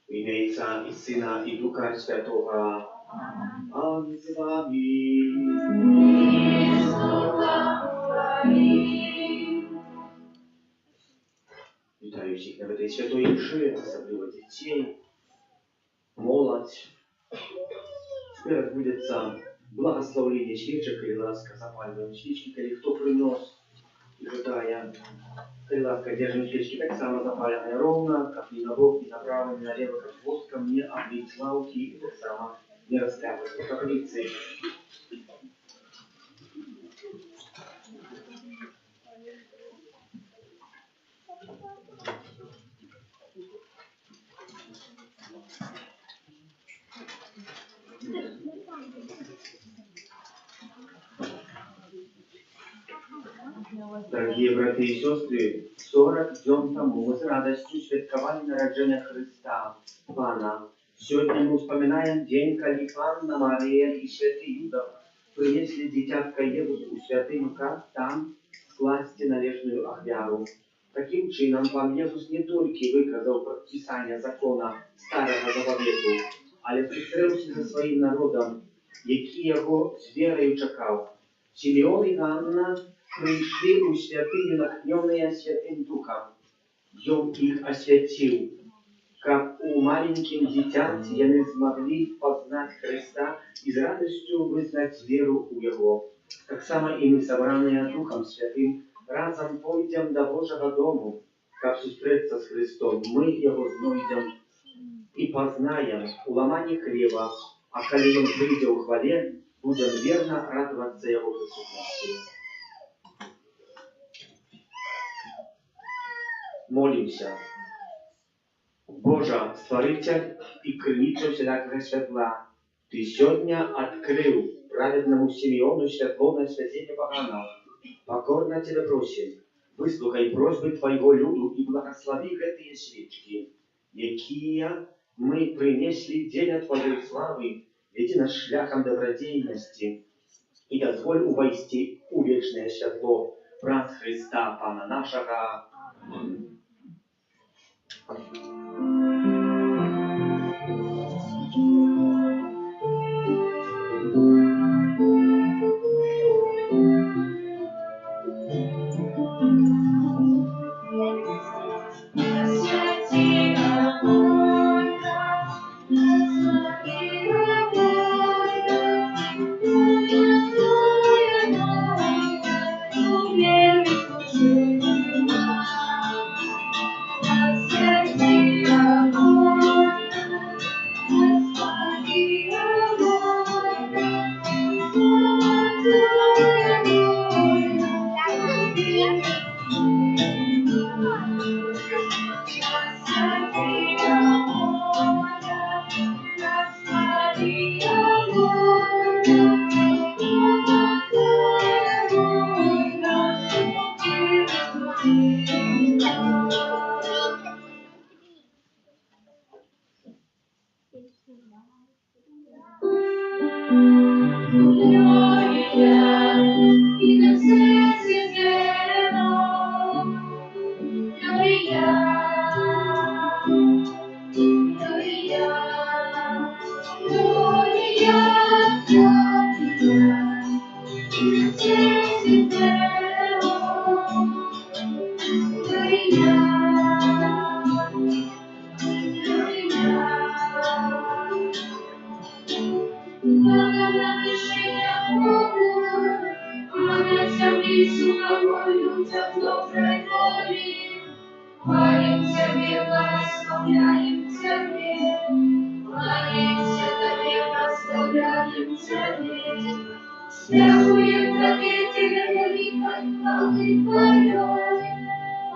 W imię Ojca i Syna i Ducha Świętego. Pan z wami. Вітаю всіх на этой святої мши, особливо детей, молодь. Теперь отбудется благословление свечек или ласка запаливаем свечки, коли кто принес, ожидая. Коли ласка держим свечки так само запаленные ровно, как ни набок, ни направо, ни налево, как воском не облить лавки, и так само не раскапывать по таблице. Дорогие братья и сестры, 40 днем тому мы с радостью святковали народжение Христа, Пана. Сегодня мы вспоминаем день, когда Панна Мария и святый Юда принесли дитятка Єву у святыню, как там скласти належную ахвяру. Таким чином, Пан Єсус не тільки виказав предписання закона Старого Заповіту, але пристрівся за своїм народом, який його з вірою чекав. Симеон і Ганна прийшли у святыню, натхненные Святым Духом. Он их освятил, как у маленьким дитяти они смогли познать Христа и с радостью вызнать веру у Его. Так само и мы, собранные Духом Святым, разом пойдем до Божьего дому, как встретиться с Христом. Мы Его знойдем и познаем уламание хлеба, а коли Он придет в хвале, будем верно радоваться Его присутствию. Молимся. Божа, Створитель и Крынича всякого светла, Ты сегодня открыл праведному Симеону светло на святение поганов. Покорно Тебя просим, выслухай просьбы Твоего люду и благослови эти свечки, якие мы принесли деля Твоей славы, веди нас шляхом добродетельности, и дозволь увойти у вечное светло праз Христа, Пана нашего. Thank you. людям доброй воли. Хвалим Тебе, благословляем Тебе, кланяемся Тебе, прославляем Тебе. Даруем Тебе великой хвалы Твоей,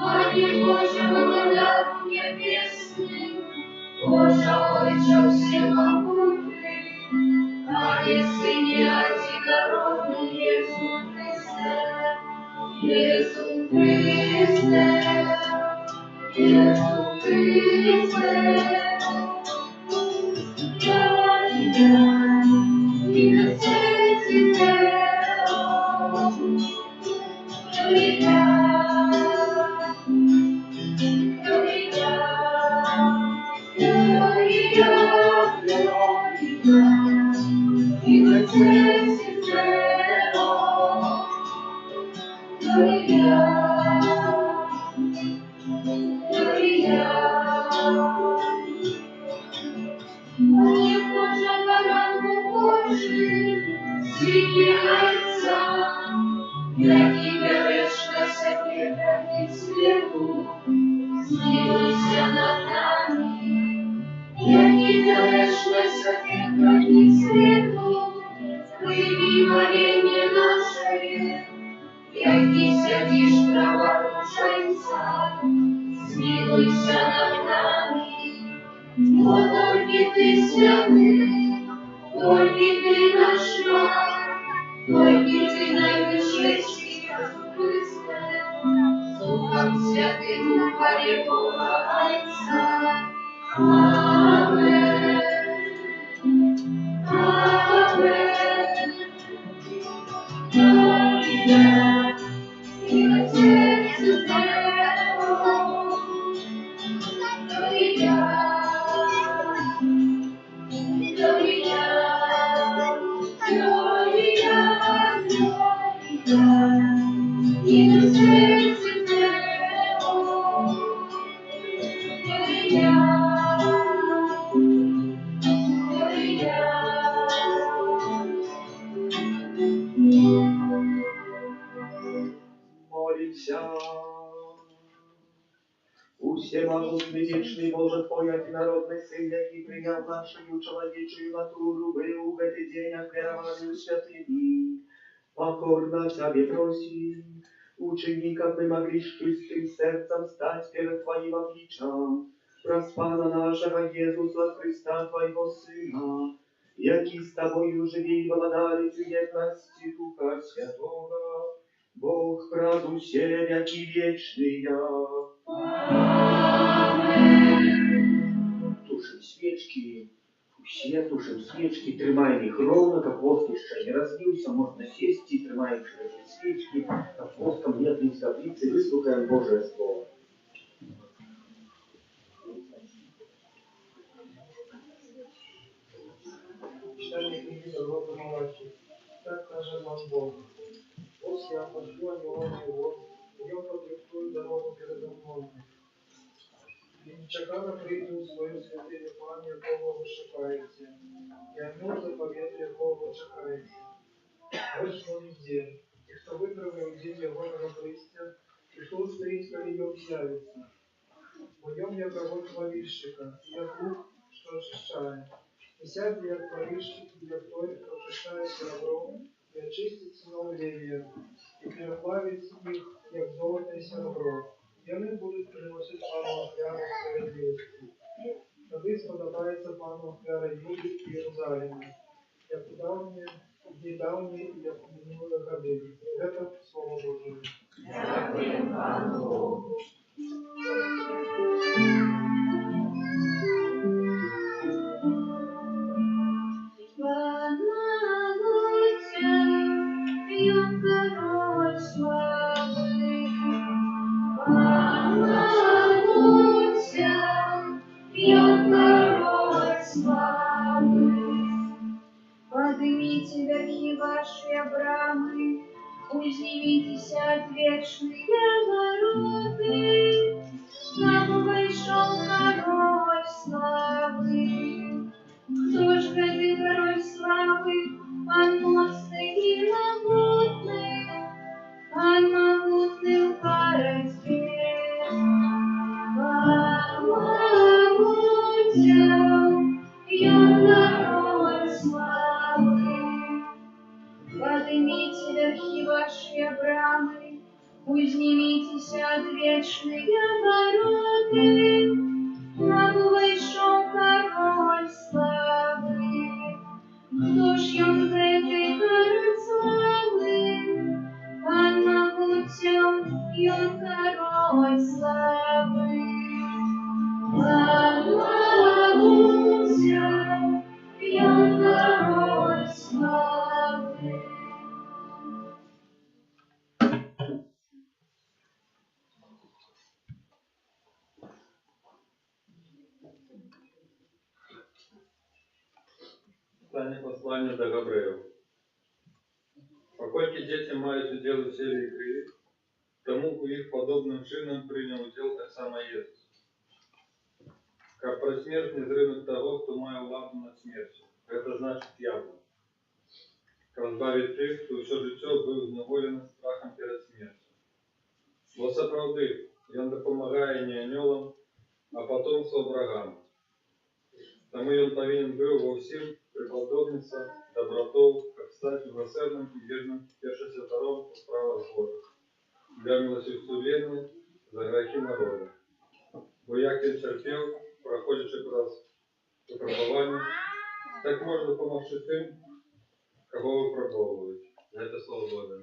Ангел Божий, благодату небесный, Боже, Отче всемогутный, Ангел Сыне одинородный, Иисус Христе, Иисус Христе, Иисус Христе. Я тебя вешался прекрати сверху, смилуйся над нами. Я тебя вешался прекрати сверху, прими моление наше. Яки сядешь правооруженца, смилуйся над нами. О, только ты святый, только ты наш Бог, только ты наивысший Христе, Духом Святым упови Бога Отца. Аминь. Аминь. Аллилуйя. И Отец и Твоего. Аллилуйя. Аллилуйя. Молимся. Всемогутный, вечный Боже, Твой одинородный Сын, який принял нашу человечую натуру, был в этот день окверованный святыми. Покорно Тебе просим, учени, как мы могли с чистым сердцем стать перед Твоим обличием, Проспана нашего Иисуса Христа, Твоего Сына, який с Тобою живи и владалицу едности Духа Святого, Бог правду все веки вечные. Тушим свечки, все тушим свечки, тримаем их ровно, как воск еще не разбился, можно сесть и тримаем эти свечки, как воском нет из таблицы, выслушаем Божие Слово. Читание книги пророка Малахии. Так скажет вам Бог. Вот я пошлю ангела моего, и он подрихтует дорогу передо мною. И нечакано прийду в свое святое план, якого вы шукаете. Я мил заповед, якого чекаете. Ось он где. И кто вытравил день его миропристя, и кто устоит, коли ее объявится. В нем я провод молильщика, и я плуг, что очищает. И сядь я творишь, и я той, кто очищает серебро, и очистит сынов Левия, и переплавит их, як золото и серебро. И они будут приносить Пану офяру справедливости. Тогда сподобается Пану офяра Юды и Иерусалима, як недавние и як минулые годы. Это Слово Божие. Дякуємо Пану. Поднимите верхи ваши брамы, поднимитесь отвечные вороты, нам вышел король славы. Кто ж этой король славы, поносный и могутный, Читання послання до Габреїв. Покольки діти мають уділ у силі і криві, тому у їх подобним чином прийняв уділ так само Єсус. Как про смерть не зринуть того, хто має владу над смертю. Это значит явно. Розбавить тих, хто все життя був зневолений страхом перед смертю. Бо справді, він допомагає не аньолам, а потомству Авраама. Тому він повинен був во всім приподобниться добротою, как стать милосердным и верным першосвятором по справах Божих, для милосердия за грехи народа. Бо як він терпів, проходячи через випробування, так може допомогти тим, кого випробовують. Це слово Боже.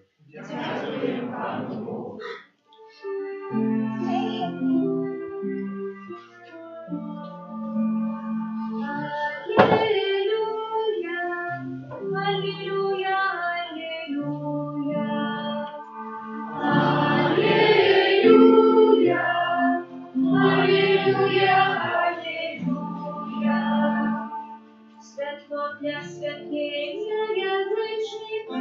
Світло для святлення язичників,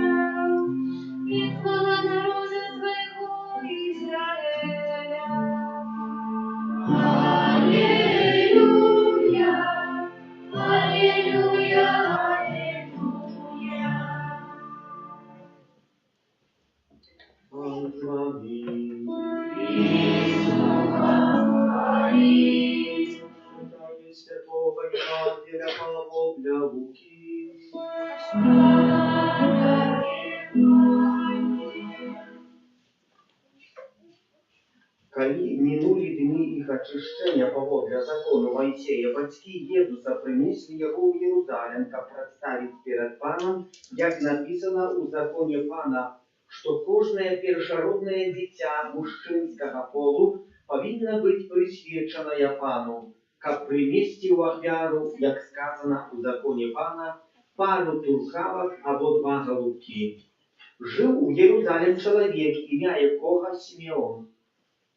і хвала народу Твого Ізраїля. Алілуя, алілуя, алілуя. Пан з вами. Читання Святого Євангелія Павла Луки. Калі мінулі дні їх очищення паводле закону Моисея, бацькі Єзуса принесли його у Єрусалим, каб представить перед Паном, як написано у законі Пана, что кожное першородное дитя мужчинского полу повинно быть присвяченное Пану, как принести в ахвяру, як сказано у законе Пана, пару туркавок або 2 голубки. Жил у Єрусалим человек, ім'я якого Симеон.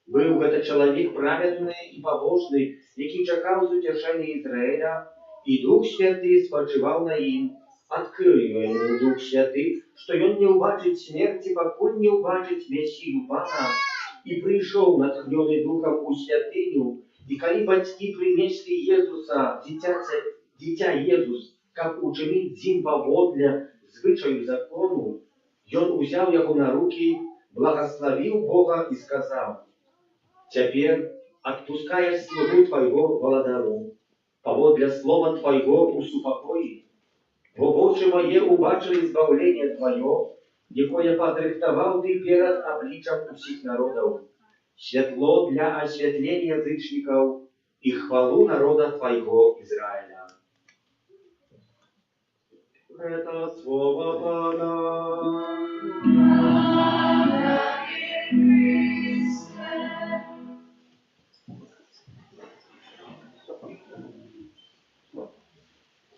Был этот человек праведный и побожный, який чекав з утешення Ізраїля, і Дух Святий спочивав на їм. Открыл ему Дух Святый, что он не убачит смерти, покуль не убачит Мессию Пана, и пришел, натхненный Духом у святыню, и коли батьки принесли Езуса, дитя Езус, как учинить зим поводле звичаю закону, и он взял его на руки, благословил Бога и сказал: «Теперь отпускаешь слугу Твоего Володару, поводле слова Твоего усупокои. Бо очі моє убачили збавлення Твоє, якое подрихтовал Ты перед обличчям усіх народів, світло для освітлення язичників і хвалу народа Твоего Израиля». Это слово Пана.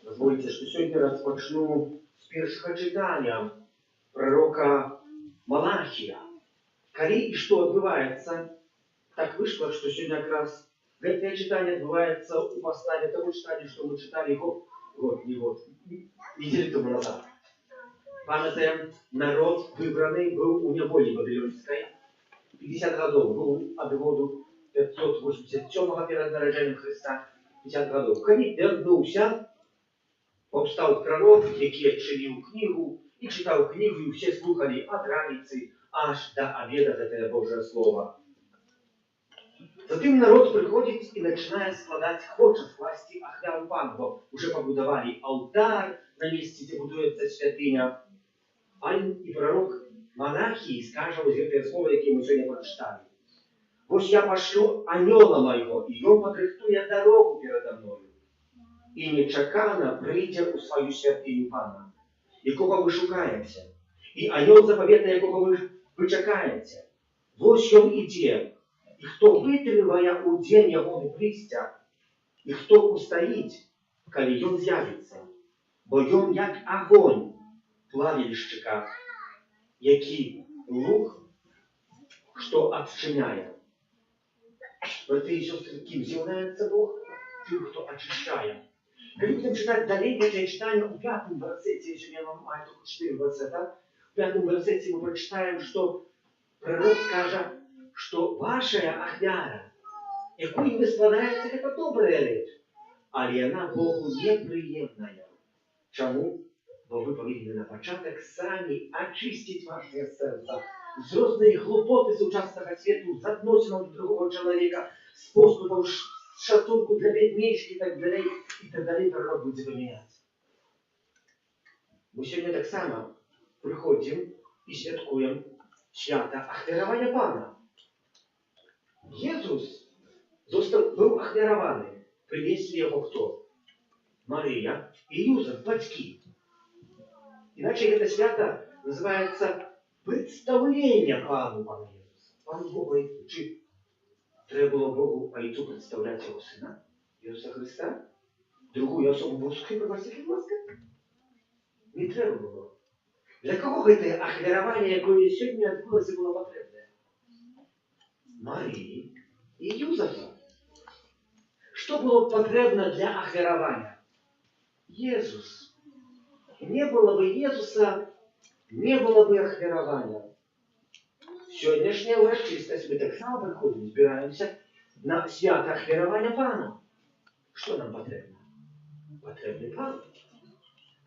Дозвольте, что сегодня распочну с первого читания пророка Малахия. Коли и что отбывается, так вышло, что сегодня как раз это читание отбывается у поставе того читания, что мы читали неделю тому назад. Памятаем, народ выбранный был у неволі Вавилонской. 50 годов был от году 587 перед народженням Христа. 50 годов. Коли вернулся, повстав пророк, який відчинив книгу і читав книгу, і всі слухали від раниці аж до обіду це Божє Слово. Затем народ приходит и начинает складать, хочет скласти ахвяру Пану, бо уже побудовали алтарь на месте, где будуется святыня. И пророк Малахий скаже ось це слово, яке ми сьогодні прочитали. «Ось я пошлю аньола моего, и он подрихтує дорогу передо мною. І нечакано прийде у свою святиню Пана, якого ви шукаєте. І аньол заповіта, якого ви чекаєте. Ось він іде, і хто витриває у день його непристя, і хто устоїть, коли він з'явиться. Бо він як огонь плавильщика, який лук, що відчиняє. Брати і сестри, ким з'являється Бог? Тим, хто очищає. Коли будем читать далее это читание, у 5 версете, если я вам маю только 4 версета, в 5 версете мы прочитаем, что пророк скажет, что ваша ахвяра, якую ви складаєте, це добра річ, але вона Богу неприємна. Чому? Бо ви повинні на початок самі очистити ваше серце з різної глупоти сучасного світу, з відносин до другого чоловіка, з поступом, шатунку для біднішки і так далі, і так далі пророк буде поміняти. Ми сьогодні так само приходимо і святкуємо свята ахвяровання Пана. Єсус був ахвярований. Принесли його хто? Марія і Юзеф, батьки. Иначе это свято называется представление Пану Пана Єсуса. Пану Богу Яйцу. Чи треба було Богу Яйцу представляти його сина, Ісуса Христа? Другую особу Божської, пробачте, будь ласка? Не треба було. Для кого це ахвяровання, яке сьогодні відбулося, було потрібне? Марії і Юзефа. Что было потребно для ахвярования? Иисус. Не было бы Иисуса, не было бы ахвярования. Сегодняшняя урочистость, мы так само приходим, збираемся на свято ахвярования Пана. Что нам потрібно? Потрібний Пан,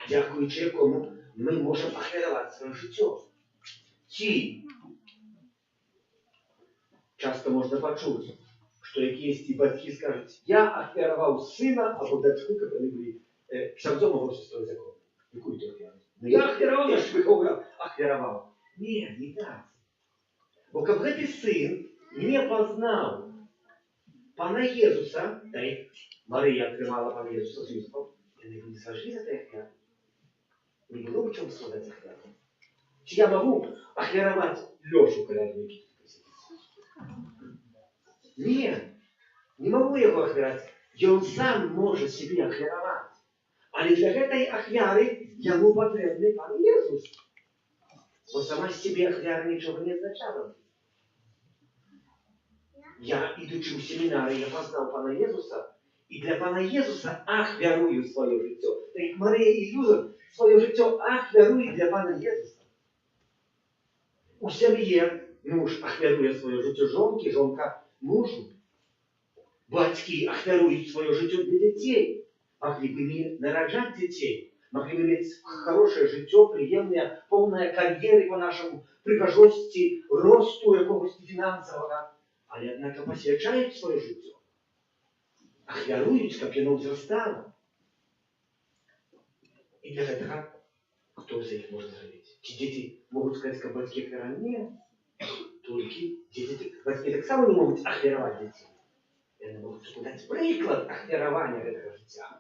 дякуючи якому ми можемо ахвярувати своє життя. Ті. Часто можна почути, что якісь ті батьки скажуть, я ахвяровал сына або дочку, которые были ксяндзом або сестрой закона. Якую ти ахвяровал? Ну я ахвяровал, я ж виховував, ахвяровал. Ні, не так. Бо как этот сын не познал Пана Єсуса, та й Марія отримала Пана Єсуса з Юсупом, і вони не зажили за той ахвяр. Не було в чому складати ахвяр. Чи я могу ахвяровать Лешу Колядника? Нет, не могу его ахвярать. И он сам может себе ахвяровать. Але для этой ахвяры ему потребный Пан Иисус. Но сама себе ахвяра ничего не означала. Я, идучи в семинары, я познал Пана Иисуса, и для Пана Иисуса ахвярую свое життя. Так Мария и Юзеф свое життя ахвяруют для Пана Иисуса. У сім'ї муж ахвярує своє життя жонки, жонка мужу. Батьки ахвяруют свое життя для детей. Могли бы не нарожать детей, могли бы иметь хорошее життя, приємне, повне кар'єри по нашому пригожості, росту якогось фінансового. Але, однако, посвячають своє життя. Ахвярують, как оно взрастало. И для этого кто за них может зробити? Чи дети могут сказать, как батьки ахвяровали? Нет. Только дети, батьки так само не могут ахвяровать детей. Вони можуть дати приклад ахвярования этого життя.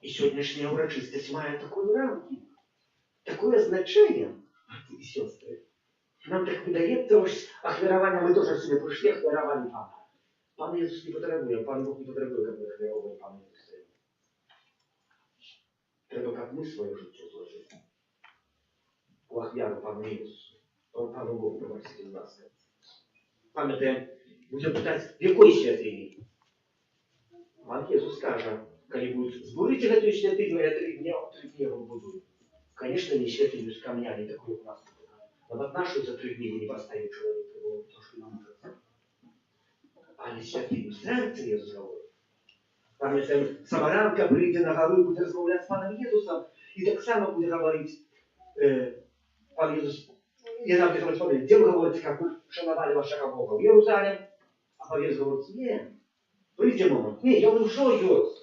И сегодняшняя урочистость має такую рамки, такое значение, братья и сестры. Нам так видається, ось ахвяровання, ми теж сьогодні прийшли, ахвяровали Пана. Пан Ісус не потребує, Пан Бог не потребує, як ми ахвяровуємо Пана Ісуса. Треба, як ми своє життя зложили. У ахвяру Пану Ісусу. Пану Богу, пробачте, будь ласка. Пам'ятаємо, будемо питати, в якої святині? Пан Ісус каже, коли будуть збурити эту святыню, я 3 дня его буду. Конечно, не святыню с камнями, такой у нас. Но вот нашу за 3 дня не поставит человека, потому что нам кажется. А не святыню серце Ісус говорить. Пам'ятаємо, самарянка прийде на гору і буде розмовляти з Паном Ісусом, і так само буде говорити Пан Ісус. И нам будет говорить, где вы говорите, как вы шановали вашего Бога? В Иерусалим. А Пан Ісус говорить, нет. Прийде момент. Ні, я вже його.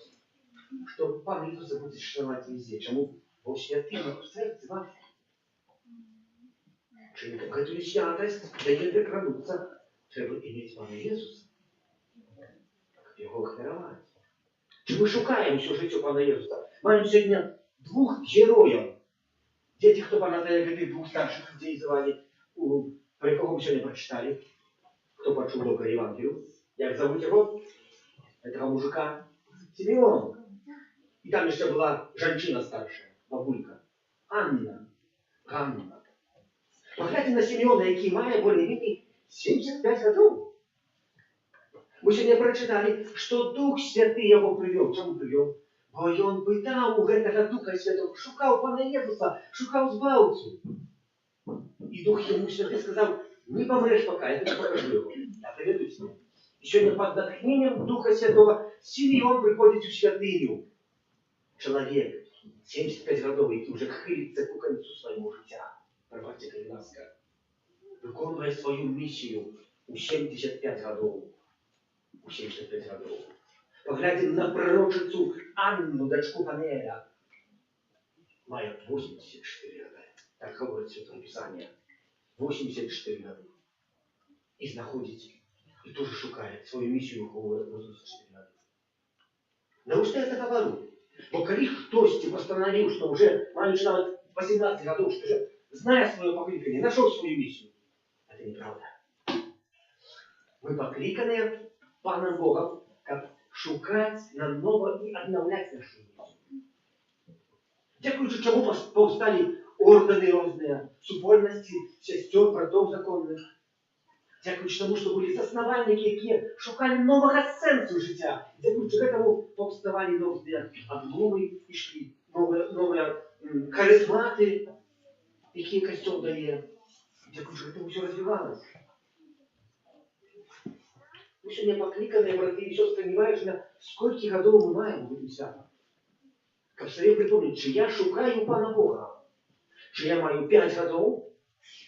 Что Пан Ісус буде шановати везде. Чому? Бо святыня в серці вашому. Czyli эту святость дає докрануться, треба иметь Пана Ісуса. Його ахвяровать. Чи ми шукаємо все життя Пана Ісуса? Маємо сьогодні 2 героїв. Дети, хто пам'ятає, як 2 старших людей звали, про якого ми сьогодні прочитали, хто почув добре Євангелію. Як зовут його? Этого мужика Симеон. И там еще была женщина старшая, бабулька. Анна. Ганна. Поглядите на Симеона, який має более-менее 75 годов. Мы сегодня прочитали, что Дух Святый его привел. Чому привел? Бо ён питав у гэтага Духа Святого, шукав Пана Єсуса, шукав збавцю. И Дух ему Святый сказал, не помрешь пока, я тебе покажу его. Я приведу тебя. И сегодня под натхнением Духа Святого Симеон приходит в святыню. Человек, 75 годов, який уже хилиться по концу своего життя. Пробачте, будь ласка. Виконує свою місію у 75 годов. У 75 годов. Поглядим на пророчицу Анну, дочку Панеля. Має 84 года. Так говорить Святое Писание. 84 года. И знаходится, и тоже шукает свою миссию у 84 года. Да уж я это говорю. Бо коли хтось постановил, что уже маючи навіть 18 годов, что уже, зная свое покликание, нашел свою миссию. Это неправда. Мы покликаны Паном Богом, как шукать наново и обновлять нашу миссию. Дякуючи чому повстали органы разные, супольности, сестер, братов законных. Дякуючи тому, що були заснувальники, які шукали нового сенсу життя. Дякуючи этому повставали нові обдуми, пішли нові харизмати, які костюм дає. Дякуючи этому все розвивалось. Мы сегодня покликанные, браты и сестры, не важно, сколько годов мы маем в этом святом. Как собі припомнить, чи я шукаю Пана Бога, чи я маю 5 годов,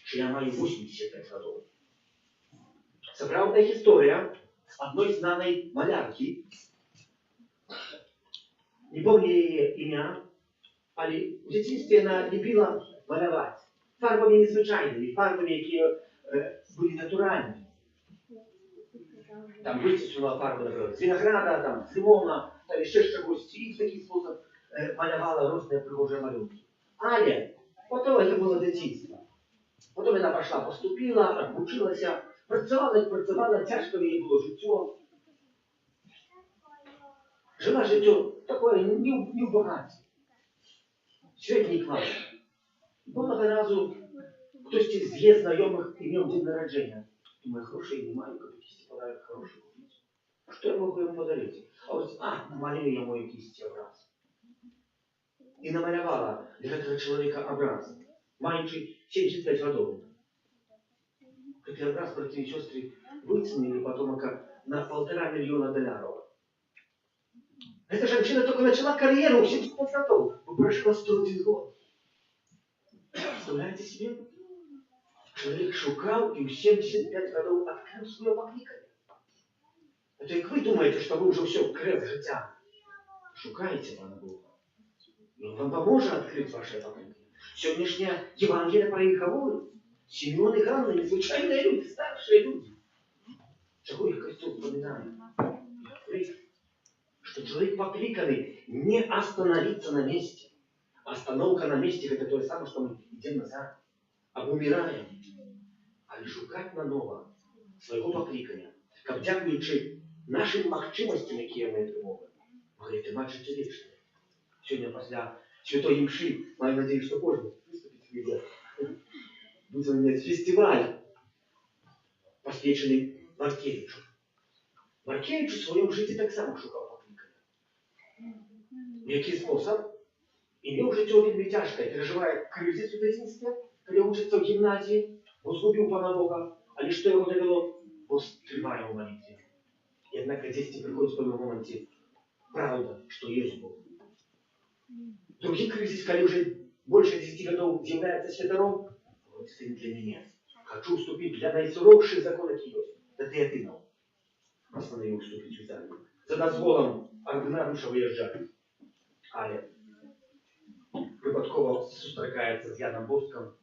чи я маю 85 годов. Справда история одной знаной малярки. Не помню ее имя, але в детстве она любила малевать. Фарбами незвичайными, фарбами, которые были натуральными. Там вытеснула фарбу, например, з винограда, там, з лимона, там ще з чогось, і в такий спосіб малювала різні пригожі малюнки. Але потім це було дитинство. Потім вона пішла, поступила, обучилася, працювала, тяжко їй було життя. Жила життя таке не в багаті. Середній клас. Одного разу хтось з її знайомих імів день народження. Думаю, грошей немає, якийсь подарок хороший купити. Що я можу йому подарити? А ось, намалюю йому якийсь образ. І намалювала для цього чоловіка образ, маючи 75 років. Цей образ, брати і сестри, вицінили потім на $1,5 мільйона. Эта женщина только начала карьеру в 75 років, бо пройшло 101 год. Представляете себе? Человек шукал и в 75 годов открыл свое покликание. Это как вы думаете, что вы уже все, крест життя. Шукаете Пана Бога. И Он вам поможет открыть ваше покликание. Сегодняшняя Евангелие про них говорит. Симеон и Ганна, незвичайные люди, старшие люди. Чего их костюм вспоминает? Что человек покликанный не остановиться на месте. Остановка на месте – это то же самое, что мы идем назад. Обумираем. Але шукать наново свого покликання. Как дякуючи нашим махчимостям, які ми отримали, говорите, бачите вічне. Сьогодні після Святої Мши, маю надію, що кожен виступить в відео. Буде у мене фестиваль, посвячений Маркевичу. Маркевич у своєму житті так само шукав покликання. В який спосіб? Ім'я життя вельми тяжке, переживає кризис у дитинстві, коли учиться в гімназії, возлюбил Пана Бога, а что его довело? Тримає в молитве. И однако здесь не приходит в том моменте правда, что есть Бог. Другий кризис, когда уже больше 10 годов является святором, вот это для меня. Хочу уступить для найсуровших законов Киева. Да ты отынул. Остановил уступить в Италию. За дозволом ординарніша виїжджати. Але випадково зустрікається з Яном Боском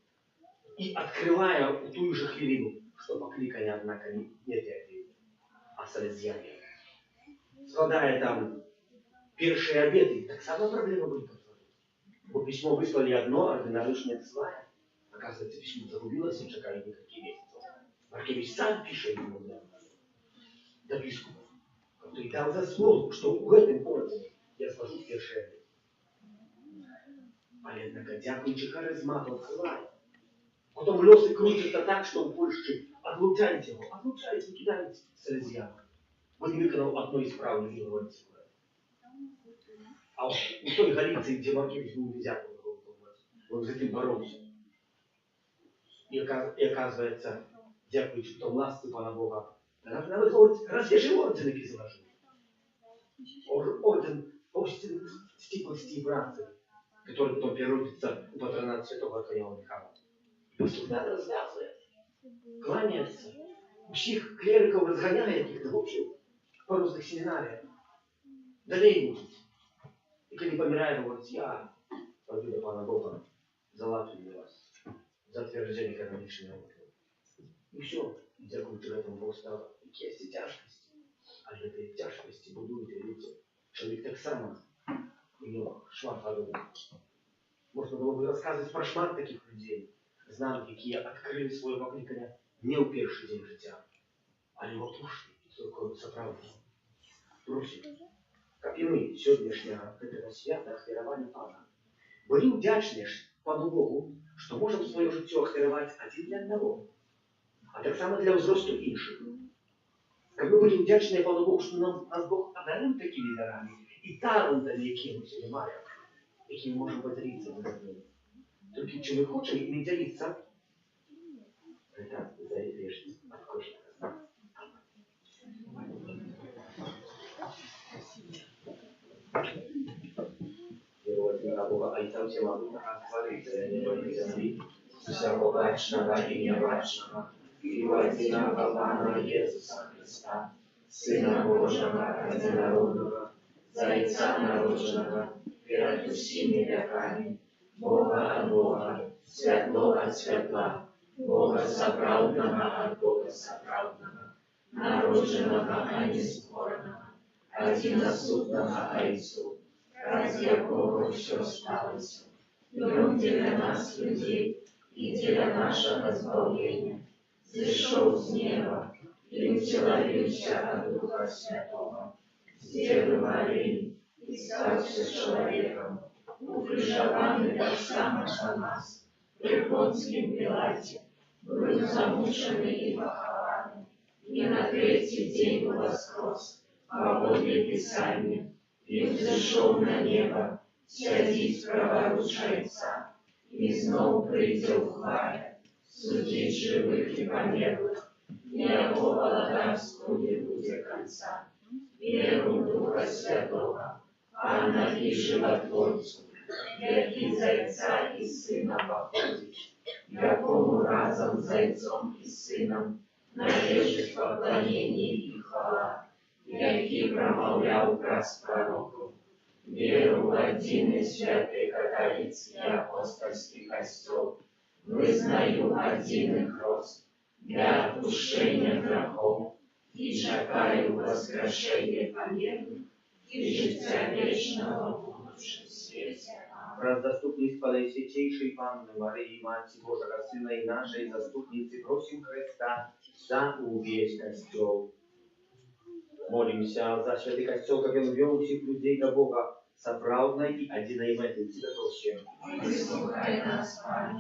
и открывая в ту же хвилину, что покликание, однако, не те, а салезьяне. Складая там первые обеты, так само проблема будет подходить. Бо письмо выслали одно, ординарыш не отсылает. Оказывается, письмо загубилось и чекает никакие месяцы. Маркевич сам пишет ему до бискупа, который дал заслугу, что в этом городе я схожу в первые обеты. Але, однако, дякуючи харизмату открывает. Потом лёсы крутятся так, что в Польше отлучайте его, кидайте салезьяна. бо не виконав одної справи, не говорить. А у той Галиции, где Маркевич был нельзя было он за этим боролся. И оказывается, дякуючи тому ласці Пана Бога, навіть говорить, развяжи орден, який заложив. Орден стиглости и працы, который потом переродится у патронат святого Архангела Михаила. Поступает, развязывает, кланяется. Всех клериков разгоняет, их в общем, по разных семинариях. Далее будет. И когда помирает, говорит, я, пойду до Пана Бога, за Латвию вас, за утверждение каноничного ордена. И все. И дякуючи этому Бог стал, які є тяжкості. А для этой тяжкости будуете, видите, человек так само имел шмат воды. Можно было бы рассказывать про шмат таких людей, знали, які открыли свое покликання не у перший день життя, а його пушки, тільки справді. Друзі, як і ми сьогоднішнього свята ахвярування Пана, були вдячні Пану Богу, що можемо своє життя ахвярувати один для одного, а так само для взросту інших. Как мы были вдячны Пану Богу, что нас Бог одарил такими дарами и талантами, які ми сьогодні маємо, які ми можемо поделитися на ними. Тільки чи ми хочемо ими делитися, это зависит от кожного. Веровать Бога, а и там все могут отвориться, не боится земли, всякого брачного и небрачного, и возина Пана Иисуса Христа, Сына Божьего, Одинородного, Зайца народженного, перед усими веками, Бога от Бога, светло от светла, Бога соправдного от Бога соправдного, народженного, а не скорного, одиносудного Отцу, ради якого все сталося, и Он для нас, людей, и для нашего избавления, зашел с неба и утеловился от Духа Святого, с Девы Марии, и стався человеком, укрижованный так само за нас, при Понтском Пилате, был замученный и похован, и на третий день воскрес, поводле Писания, и взошел на небо, сядить праворуч Отца, и снова придет в хвале, судить живых и померлых, яко владарству не будет конца. Веру в Духа Святого, Анна и Животворцу, яки Зайца и Сына походит, якому разом Зайцом и Сыном належит поклонение и хвала, яки промовлял праз пророков, веру в один и святый католицкий апостольский костел, вызнаю один их рост для отпущения грехов и чекаю воскрешения померлых и життя вечного в будущем свете. Раз заступниц Наисвятейшей Панны Марии, Матери Божьего Сына и нашей заступницы, просим Христа за увесь костел. Молимся за святый костел, как он вел всех людей до Бога, соправдной и одиной меты. Тебя просим.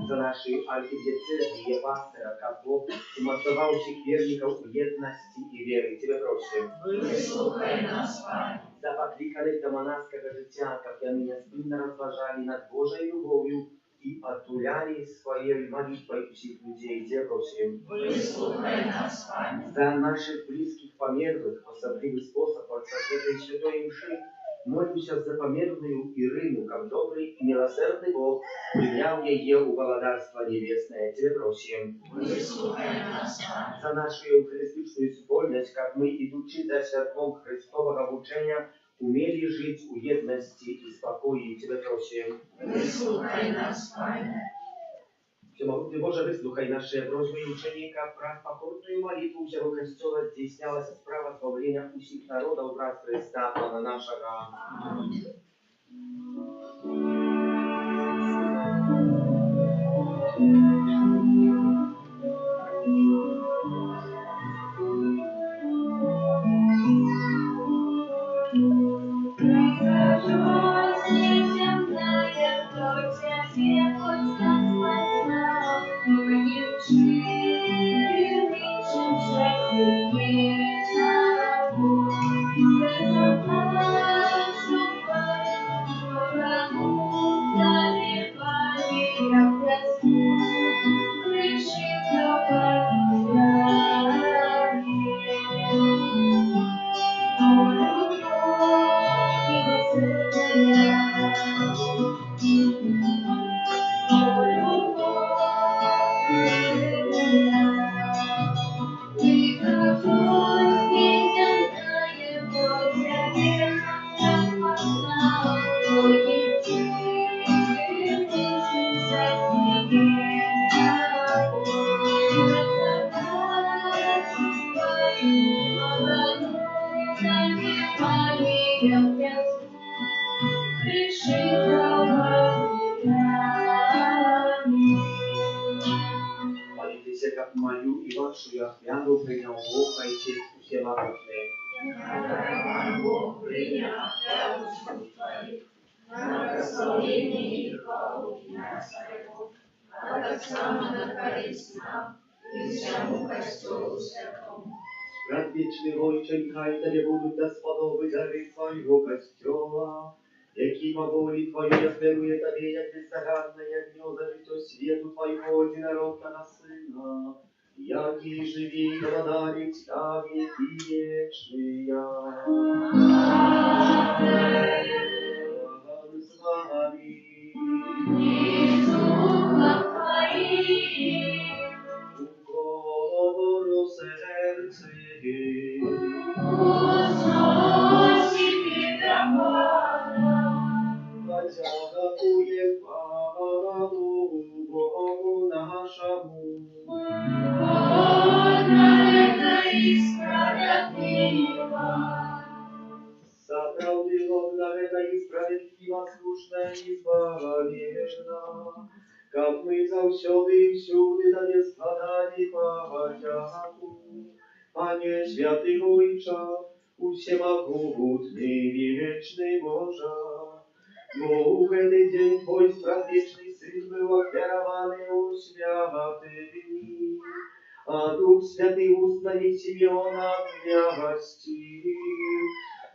За наши архидиецезии и пастора, как Бог умацовал всех верников в едности и веры. Тебя просим. За покликанных до монашеского життя, как они неспынно разважали над Божьей любовью и отуляли своей молитвой всех людей. Тебя просим. За наших близких померлых, особливый способ от этой святой мши, молимся за померлую Ирину, как добрый и милосердный Бог, принял ее у володарства небесное. Тебя просим. За нашу евхаристичную испольность, как мы, идучи за святом Христового учения, умели жить в едности и спокойе. Тебя просим. Всемогутный Боже, выслухай наши просьбы и ученика, про походную молитву всего Костела здійснялася справа збавлення усіх народів враз Христа, Пана нашого. Thank you. Молитесь, как мою и вашу я хвяну принял Бог, а и честь всемогущий. Бог принял клятву Твою, на прославление и хвалу имя Своего, от Отца на користь нам и всему Костелу Святому. Предвечный Ojcze i Kajcie будут Господовы дары Твоего Костела, які по волі Твоей оферує Тебе, як беззарадное гнезда житё свету Твоего единородного Сына, яки живи и владарит Тебя веки вечные. Аминь. С вами. И с Духом Твоим, Укору сердце. Господь Тебя Подякуем Павлу Богу нашему. Бога это и справедливо. Справедливо это и справедливо, слушно и избавлено, как мы завсёды и всюди Тебе складали подяку. Panie święty Ojcze, всемогутный вечный Боже, Бог этот день Твой предвечный Сын был оферован у святыми, а Дух Святый установи Симеона князти,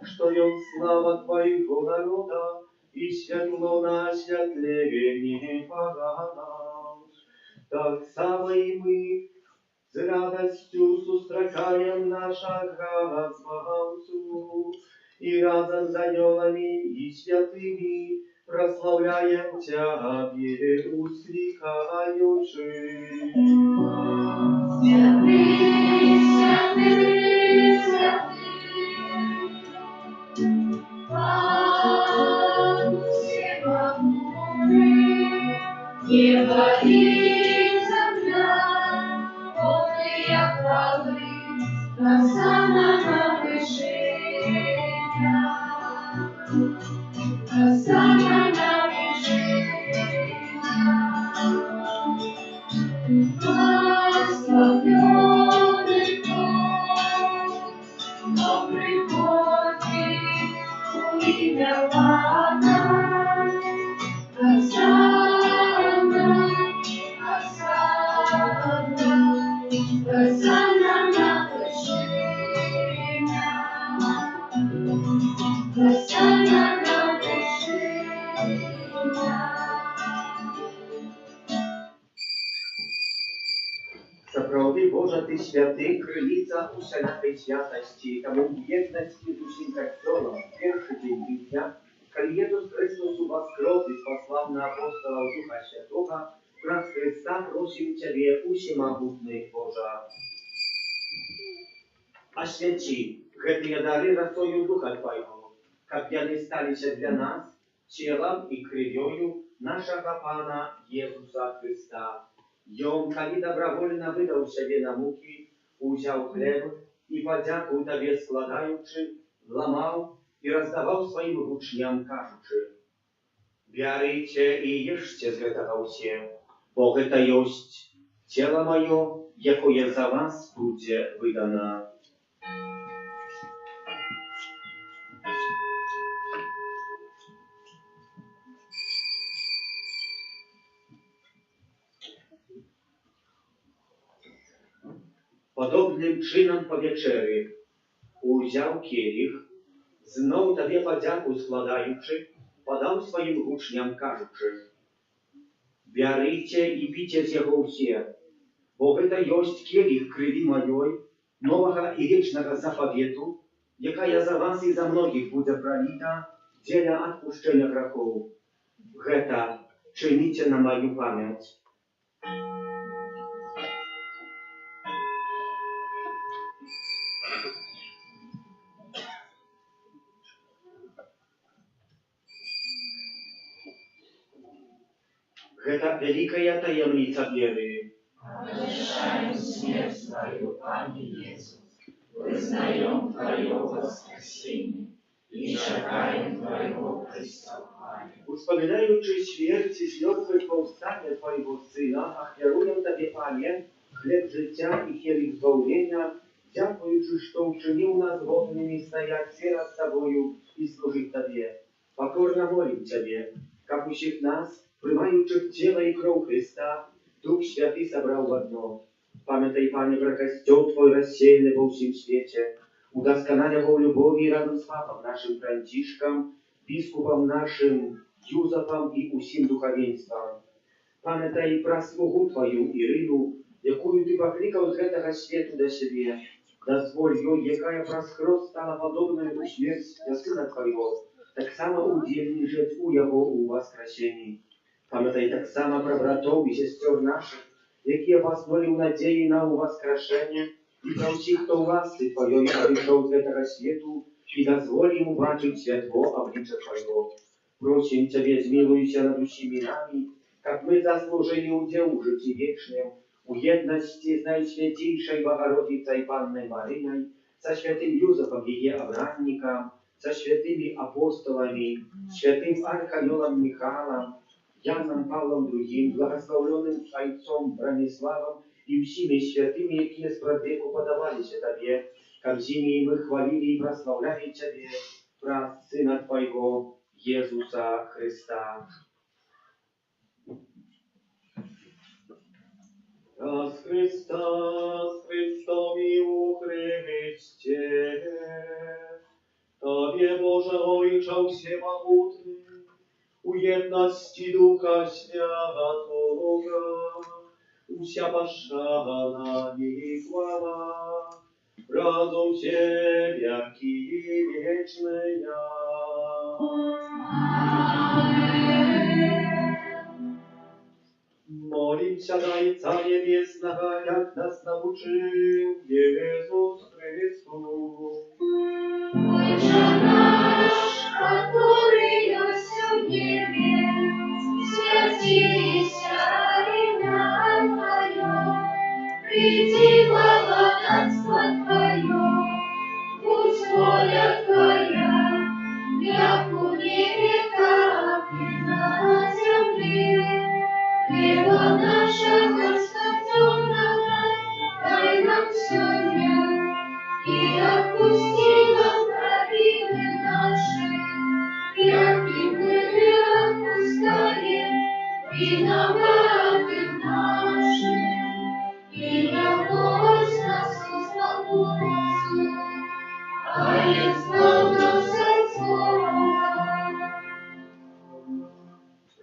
что он слава Твоего народа и светло на освятление погана. Так само и мы с радостью сустракаем нашего Спасу, и разом с ангелами и святыми прославляем Тебе, устрекаючи. Святый, святый, святый, Бог всемогущий, небо и земля, полные хвалы, на самом вершине, на самом вершине. Благословенный Бог, но приходит у имя Пана. Осанна, осанна, осанна на вершине, осанна на вершине. Справді, Боже, Ти святий, крилиця усякої святості, тому в єдності з усім Костелом, в перший день дня, коли Єсус Христос воскрес и спаслав на апостолов Духа Святого, раз Христа просим Тебе, усемогутный Боже. Освяти гэтые дары росою Духа Твоего, как они стались для нас телом и кровью нашего Пана Иисуса Христа. И Он, коли добровольно выдал себе на муки, взял хлеб и подяку Тебе складаючи, ломал и раздавал своим учням, кажучи: «Бярыце и ешьте з гэтага ўсе, бо гэта ёсць тело мое, якое за вас будзе выдано». Podobnym czynom po wieczery uzяв kielich, znów Tobie подяку składający, podał swoim uczniom, кажучи: «Бярыце и піце з яго ўсе, бо гэта ёсць келих крыві маёй, новага і вечнага заповету, якая за вас і за многіх будзе пролита dzieля odpuszczenia grzechów. Geta czynicie na moją pamięć. Geta wielka tajemnica wiery. Owieszając śmierć Twoją, Panie Jezu, wyznają Twoją woskresenie i czekają Twojego Chrystowania. Wspominając śmierć i zmartwychwstanie Twojego Syna, ofiaruję Tobie, Panie, chleb życia i kielich zbawienia, dziękując, że uczynił nas godnymi stajać z Tobою i służyć Tobie. Pokorna molę Ciebie, как всех нас, приймаючи тіло і кров Христа, Дух Святий собрал в одно. Пам'ятай, Пане, про костел Твой рассеянный во всем свете, удосконаля его в любови разом с Папом нашим Францишком, Biskupом нашим Юзефом и усім духовенством. Пам'ятай про слугу Твою Ірину, якую Ти покликав з гэтага свету до себе. Дозволь ёй, якая праз хрост стала подобною у смерть для Сына Твоего, так само удзельнічаць у Яго у воскресенні. Пам'ятай так само про братов і сестер наших, які поснули в надії на воскрешення, і про всіх, хто в ласці Твоєї прийшов з гэтага свету, і дозволь йому бачить святво обличчя Твоего. Просим Тебе, змилуйся над усіми нами, как мы заслужили удел в житті вечном, у єдності з Найсвятейшей Богородицей Панной Марией, со святым Юзефом ее обранником, со святыми апостолами, святым Архангелом Михаилом, Яном Павлом II, благословленным Отцом Брониславом и всеми святыми, які спровеку подавались Тебе, как зими мы хвалили и прославляли Тебе, про Сына Твоего, Иисуса Христа. Раз Христа с Христом и у Христе, Тобі, Боже, Ojcze Всемогутний, у єдності Духа Святого, уся пошана и хвала, разум Тебе и вечная. Молимся на Отца Небесного, як нас научил Иисус Христос. Отче наш, который есть в небе, святися имя Твое, приди благодатство Твое, пусть воля Твоя, як у небе, так и на земле. Хлеба нашего стационного дай нам сегодня, и отпусти нам провины наши, як и мы отпускаем виноватым нашим. И не вводь нас в искушение, а избавь нас от злого.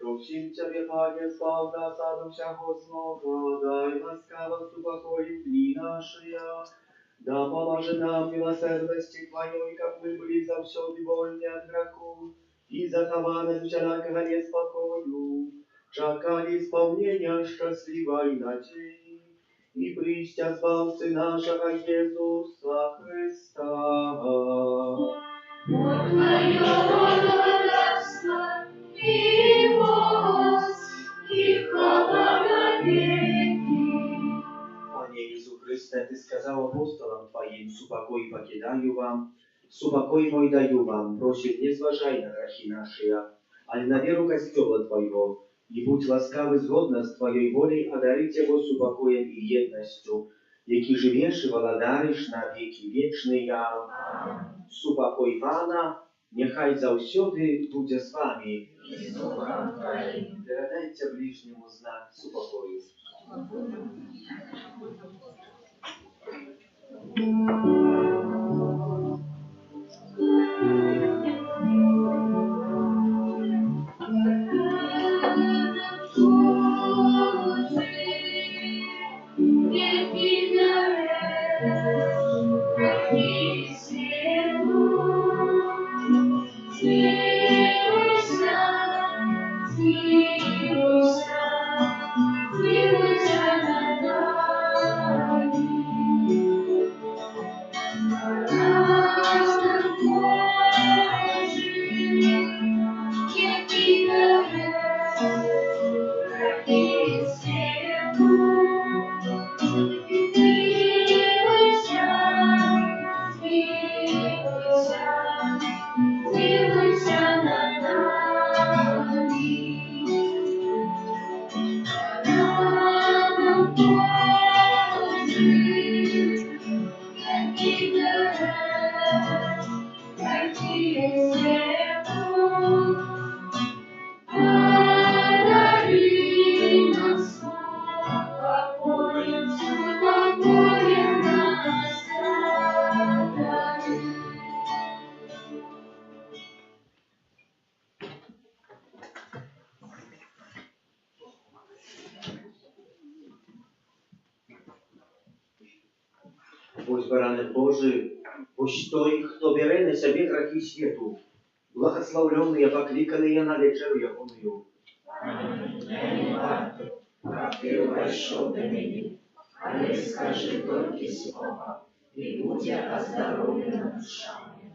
Просим Тебе, Пане, слав нас от всякого злого, дай ласкаво упокоить дни наши, да поможи нам милосердности Твоей, как мы были завсёды вольны от грехов, и захованы от всякого неспокою, чакали исполнения счастливой надежды, и пристя Збавцы нашего Иисуса Христа. Вот Твое богатство и моц, и хвала навеки. Panie Jezu Chryste, Ty skazał apostolom Twoim, supokój покидаю вам, supokój mój daju wam, proszę, nie zważaj na grzechy nasze, ale na wieru Kościoła Twojego, i будь łaskawy zgodna z Twojej woli, a daryć Jego supokojem i jednością, jaki żywiesz i władarisz na wieki wieczne. Supokój Pana, niechaj zawsiody będzie z Wami. Dajcie bliźniemu znak supokoju. Yeah. Ось баране Божий, ось той, хто бере на себе грехи світу, благословленные, покликанные на вечерю ягоную. Как ты вошел до меня, але скажи только слово, и будет оздоровлена душа моя.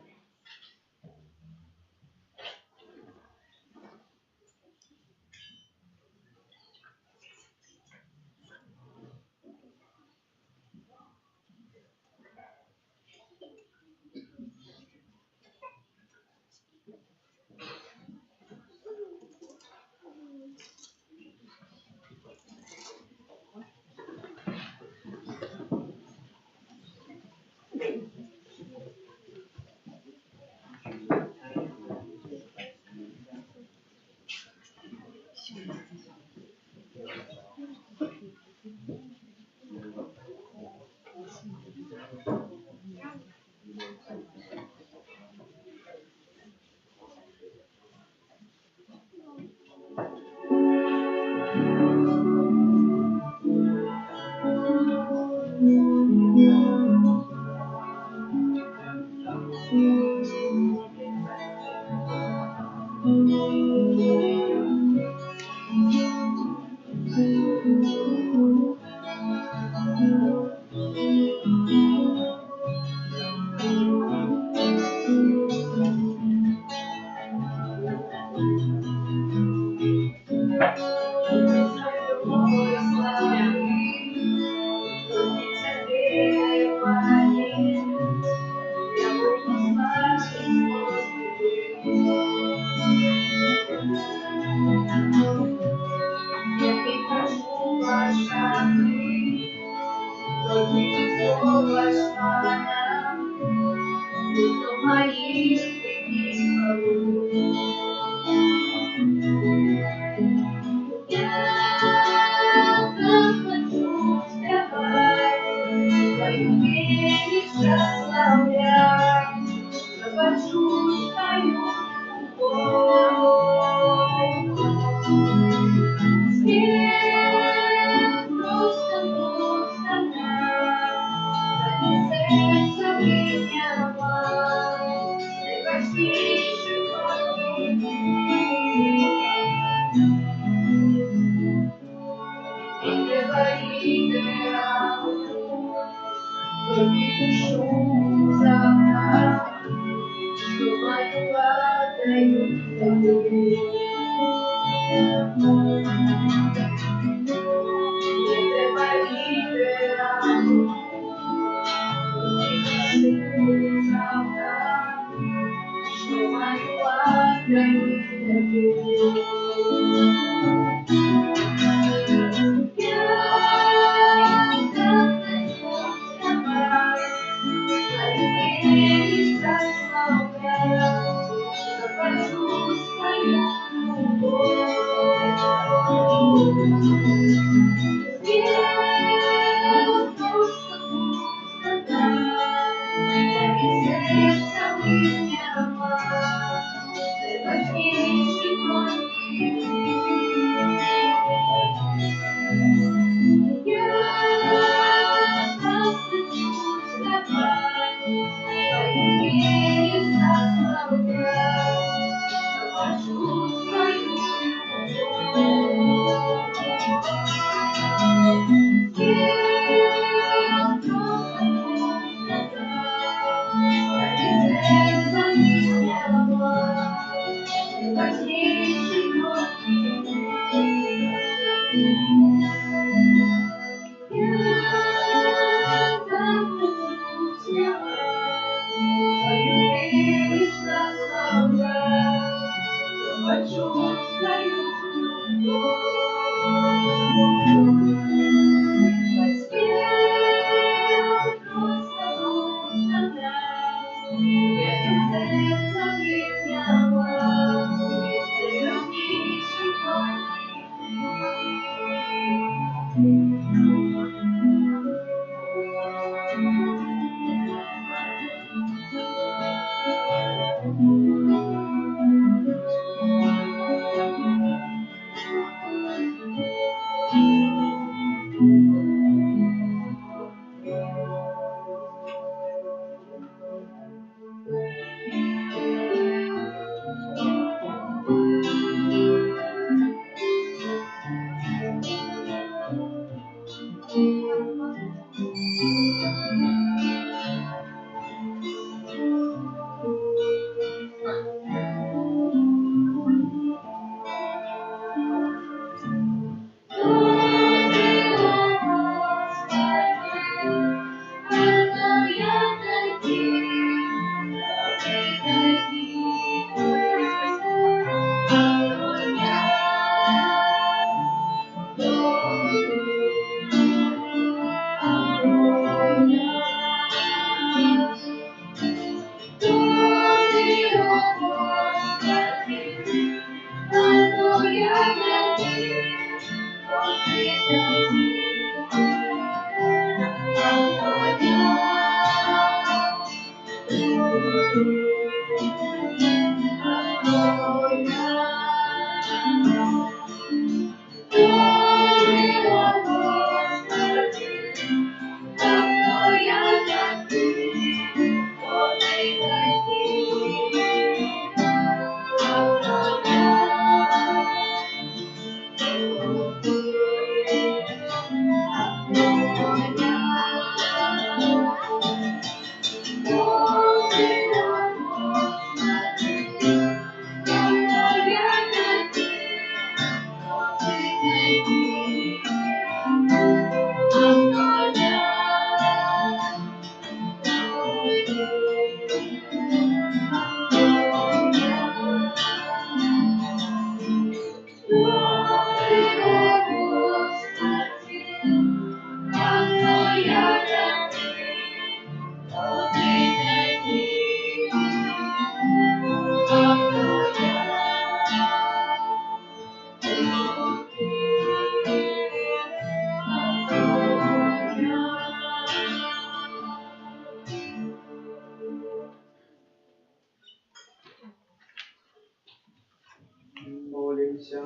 Молимся.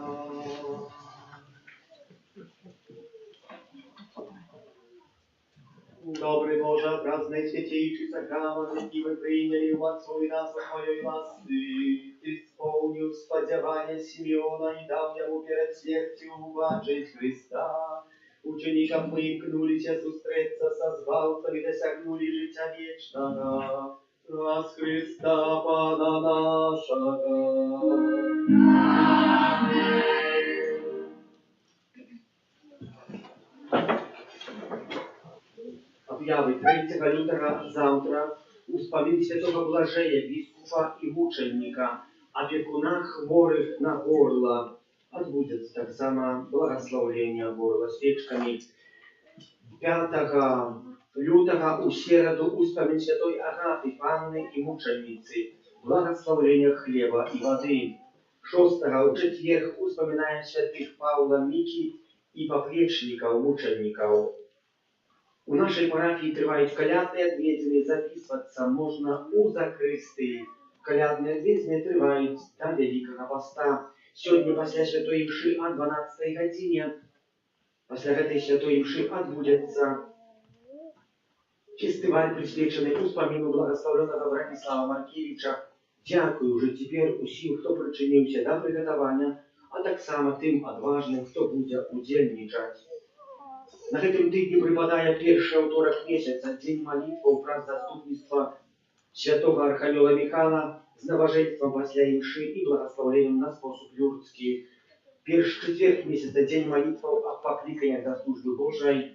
Добрый Боже, праздный святейший сакрамент, и вы приняли в Отцу и нас Твоей ласты. Ты исполнил сподевание Симеона и дал ему перед смертью уважить Христа. Ученикам примкнулись сустреться со звалцами, досягнули життя вечного. Раз Христа Пана нашего. Objawy 3 lutego завтра uspomnień świętego Blażeja, biskupa i muczennika, opiekuna chorych na горла. Odbudется tak samo благословление горла свечками. 5 lutego u środu uspomnień świętej Agaty, panny i muczennicy, благословление хлеба и воды. 6 u четверг uspomnienia świętych Павла, Мики и поплечников, мучеников. У нашей парафии тривають колядні відвідини, записуватися можна у закристи. Колядні відвідини тривають до Великого Поста. Сьогодні після Святої Мши о 12 годині, після этой Святої Мши відбудеться фестиваль, присвячений успомину благословенного Братислава Маркевича. Дякую вже тепер усім, хто причинився до приготування, а так само тим відважним, хто буде удільничати. На гэтым тыдні прыпадае першы аўторак месяца, дзень малітваў праз заступніцтва святога арханёла Міхала з наважэнствам пасля імшы і благаслаўленнем на спосіб людскі. Першы чацверг месяца, дзень малітваў аб пакліканнях да службы Божай,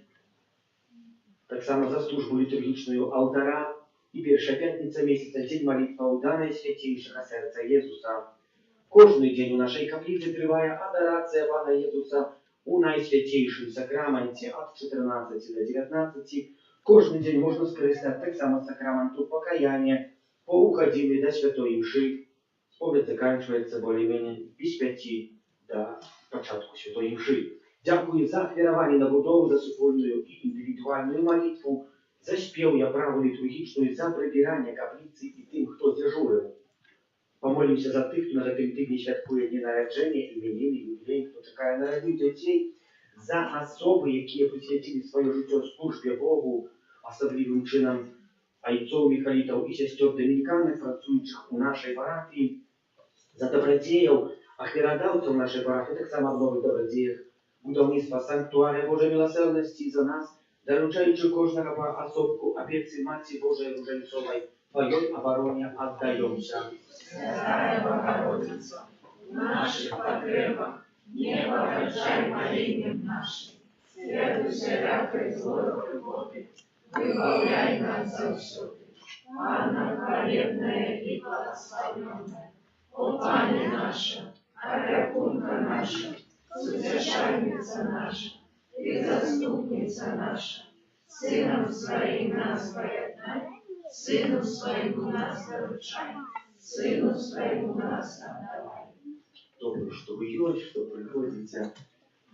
таксама за службу літургічную алтара, і першая пятніца месяца, дзень малітваў да Найсвяцейшага сэрца Езуса. Кожны дзень у нашай капліцы трывае адарацыя Пана Езуса у Найсвятейшым сакраменте от 14 до 19. Кожны день можно скористать так само сакраменту покаяния по уходили до Святой Мши. Споведь заканчивается более-менее без 5 до початку Святой Мши. Дякую за ахвярование на будову, за супольную и индивидуальную молитву, за спев я праву литургичную, за прибирание каплицы и тем, кто дежурил. Помолимся за тих, хто на гэтым тыдні святкуе дні нараджэння, іменіны, юбілей, хто чакае нарадзіў дзяцей, за асобы, якія прысвяцілі сваё жыццё службе Богу, асаблівым чынам айцоў міхалітаў і сясцёр дамініканак, працуючых у нашай парафіі, за дабрадзеяў, ахвярадаўцаў нашай парафіі, таксама аб новых дабрадзеях, будаўніцтва санктуарыя Божай міласэрнасці за нас, даручаючы кожнага па асобку апецы Маці Божай Ружаніцовай, Твоей обороне отдаемся. Святая Богородица, в наших потребах не погражай молением нашим. Следуйся рядкой злой любови, выбавляй нас завсюду. Анна хвалебная и благословенная, о Пане наша, опекунка наша, сутешальница наша и заступница наша, Сыном Своим нас поеднай, Сыну Своему нас заручай, Сыну Своему нас отдавай. Добро, что вы идете, что приходите.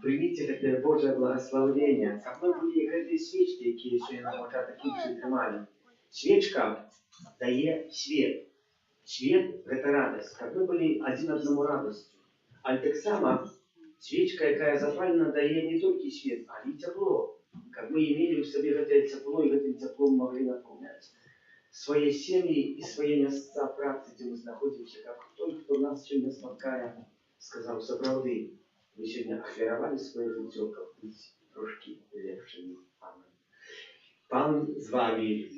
Примите это Божье благословение. Как мы были эти свечки, которые сегодня на початок інши тримали. Свечка дает свет. Свет – это радость. Как мы были один одному радостью. А так само свечка, якая запалена, дает не только свет, а и тепло. Как мы имели в себе это тепло, и этим теплом могли наполнять свои семьи и свои места працы, где мы находимся, как той, кто нас сегодня споткає, сказал соправды, вы сегодня ахвяровали свое життя, как быть трошки легшими. Амен. Пан з вами.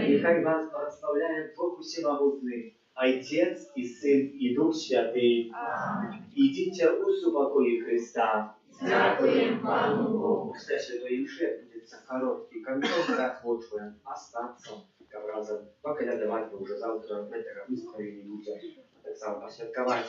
Нехай вас благословляет Бог Всемогутный, Отец и Сын и Дух Святый. Идите у покоя Христа. Дякуем Пану Богу. Після Святої Мши буде короткий концерт, захочуємо остатися разом, поколядувати вже завтра в цього вистроєння буде, так само посвяткувати.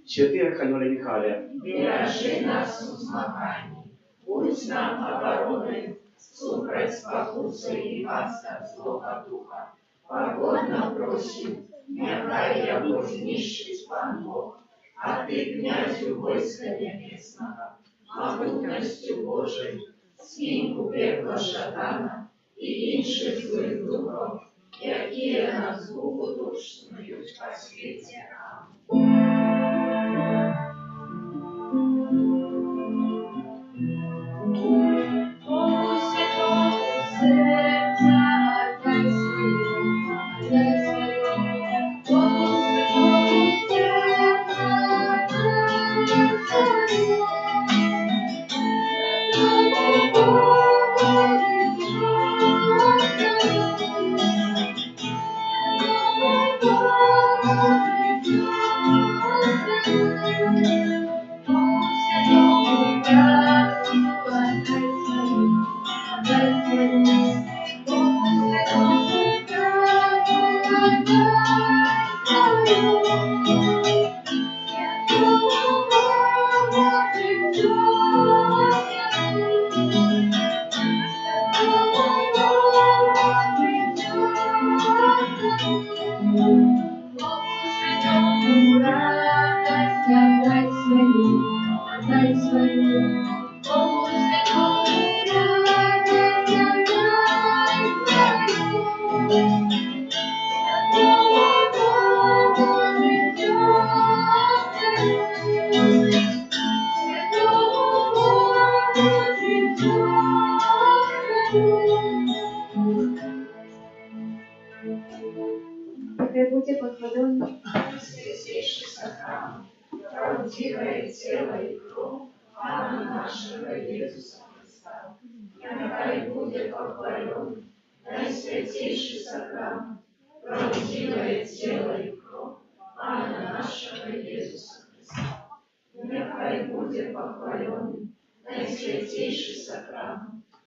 Святий Архангеле Михайле, Бережи нас у змаганні, будь нам обороною, супроть спокуси і пастав злого духа. Погодно просим, нехай його знищить Пан Бог, а ты, князю войска небесного, могутностью Божией, скинь у пекла шатана и інших злых духов, які нас благодушнують по світі. Амінь. Нехай буде похвален Святейший сохран, правдивое тело и кровь Пана нашего Иисуса Христа. Нехай будет похвален Наисвятейший сохран, правдивое тело и кровь Пана нашего Иисуса Христа. Нехай будет похвален Наисвятейший сохран,